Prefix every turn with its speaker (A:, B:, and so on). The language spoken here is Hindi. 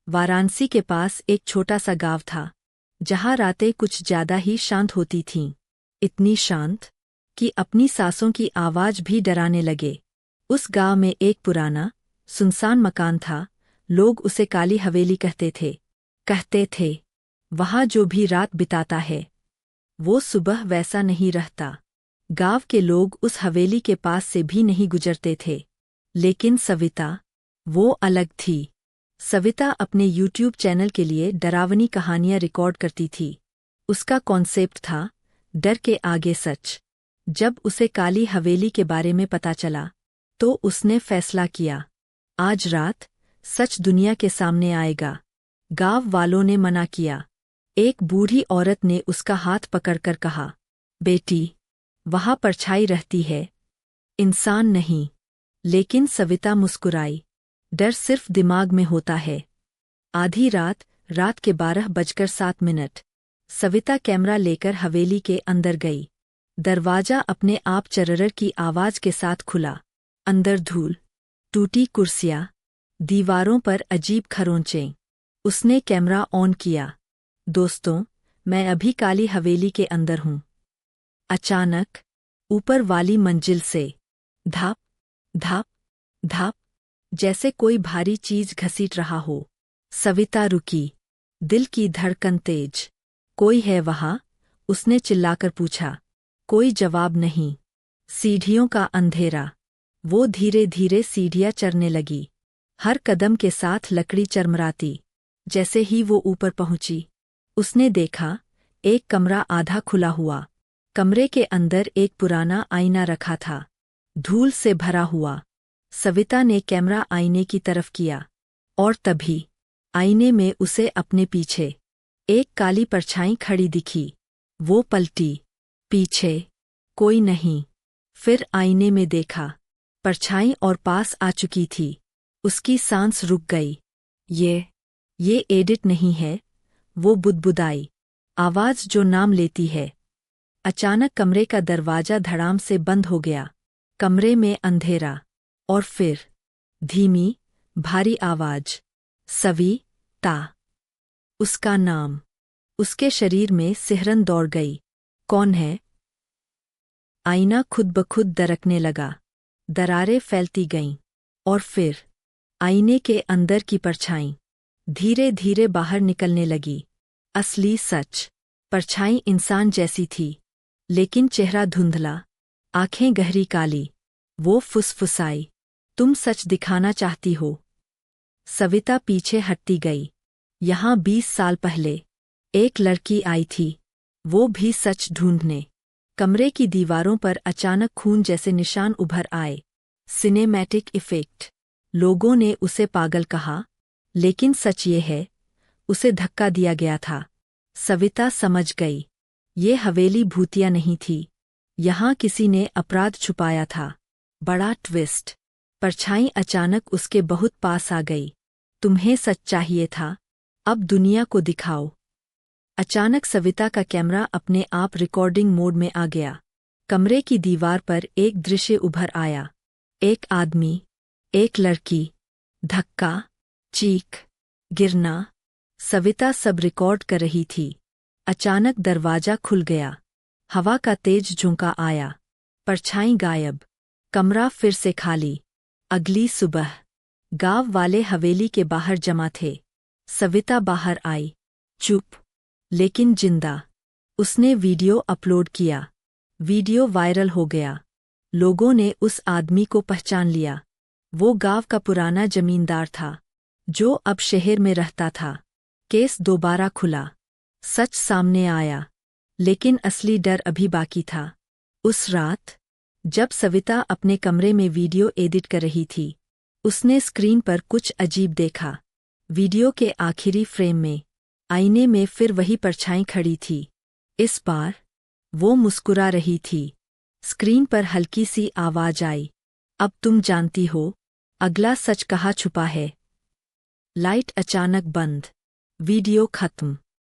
A: वाराणसी के पास एक छोटा सा गांव था, जहां रातें कुछ ज्यादा ही शांत होती थीं। इतनी शांत कि अपनी सांसों की आवाज भी डराने लगे। उस गांव में एक पुराना, सुनसान मकान था। लोग उसे काली हवेली कहते थे, वहां जो भी रात बिताता है, वो सुबह वैसा नहीं रहता। गांव के लोग उस हवेली के पास से भी नहीं गुजरते थे। लेकिन सविता, वो अलग थी। सविता अपने यूट्यूब चैनल के लिए डरावनी कहानियां रिकॉर्ड करती थी। उसका कॉन्सेप्ट था, डर के आगे सच। जब उसे काली हवेली के बारे में पता चला, तो उसने फैसला किया, आज रात सच दुनिया के सामने आएगा। गांव वालों ने मना किया। एक बूढ़ी औरत ने उसका हाथ पकड़कर कहा, बेटी, वहां परछाई रहती है, इंसान नहीं। लेकिन सविता मुस्कुराई, डर सिर्फ दिमाग में होता है। आधी रात, रात के 12:07, सविता कैमरा लेकर हवेली के अंदर गई। दरवाजा अपने आप चररर की आवाज के साथ खुला। अंदर धूल, टूटी कुर्सियां, दीवारों पर अजीब खरोंचें। उसने कैमरा ऑन किया। दोस्तों, मैं अभी काली हवेली के अंदर हूं। अचानक ऊपर वाली मंजिल से धाप धाप धाप, जैसे कोई भारी चीज घसीट रहा हो। सविता रुकी, दिल की धड़कन तेज। कोई है वहां? उसने चिल्लाकर पूछा। कोई जवाब नहीं। सीढ़ियों का अंधेरा। वो धीरे धीरे सीढ़ियां चढ़ने लगी, हर कदम के साथ लकड़ी चरमराती। जैसे ही वो ऊपर पहुंची, उसने देखा, एक कमरा आधा खुला हुआ। कमरे के अंदर एक पुराना आईना रखा था, धूल से भरा हुआ। सविता ने कैमरा आईने की तरफ किया, और तभी आईने में उसे अपने पीछे एक काली परछाई खड़ी दिखी। वो पलटी, पीछे कोई नहीं। फिर आईने में देखा, परछाई और पास आ चुकी थी। उसकी सांस रुक गई। ये एडिट नहीं है, वो बुदबुदाई, आवाज जो नाम लेती है। अचानक कमरे का दरवाजा धड़ाम से बंद हो गया। कमरे में अंधेरा, और फिर धीमी, भारी आवाज, सविता। उसका नाम। उसके शरीर में सिहरन दौड़ गई। कौन है? आईना खुद ब खुद दरकने लगा, दरारें फैलती गईं, और फिर आईने के अंदर की परछाई धीरे धीरे बाहर निकलने लगी। असली सच। परछाई इंसान जैसी थी, लेकिन चेहरा धुंधला, आंखें गहरी काली। वो फुसफुसाई, तुम सच दिखाना चाहती हो? सविता पीछे हटती गई। यहां 20 साल पहले एक लड़की आई थी, वो भी सच ढूंढने। कमरे की दीवारों पर अचानक खून जैसे निशान उभर आए। Cinematic effect. लोगों ने उसे पागल कहा, लेकिन सच ये है, उसे धक्का दिया गया था। सविता समझ गई, ये हवेली भूतिया नहीं थी, यहां किसी ने अपराध छुपाया था। बड़ा ट्विस्ट। परछाई अचानक उसके बहुत पास आ गई। तुम्हें सच चाहिए था, अब दुनिया को दिखाओ। अचानक सविता का कैमरा अपने आप रिकॉर्डिंग मोड में आ गया। कमरे की दीवार पर एक दृश्य उभर आया। एक आदमी, एक लड़की, धक्का, चीख, गिरना। सविता सब रिकॉर्ड कर रही थी। अचानक दरवाजा खुल गया। हवा का तेज झोंका आया। परछाई गायब। कमरा फिर से खाली। अगली सुबह गांव वाले हवेली के बाहर जमा थे। सविता बाहर आई, चुप, लेकिन जिंदा। उसने वीडियो अपलोड किया। वीडियो वायरल हो गया। लोगों ने उस आदमी को पहचान लिया। वो गांव का पुराना जमींदार था, जो अब शहर में रहता था। केस दोबारा खुला। सच सामने आया, लेकिन असली डर अभी बाकी था। उस रात, जब सविता अपने कमरे में वीडियो एडिट कर रही थी, उसने स्क्रीन पर कुछ अजीब देखा। वीडियो के आखिरी फ्रेम में आईने में फिर वही परछाई खड़ी थी। इस बार वो मुस्कुरा रही थी। स्क्रीन पर हल्की सी आवाज आई, अब तुम जानती हो, अगला सच कहाँ छुपा है। लाइट अचानक बंद। वीडियो खत्म।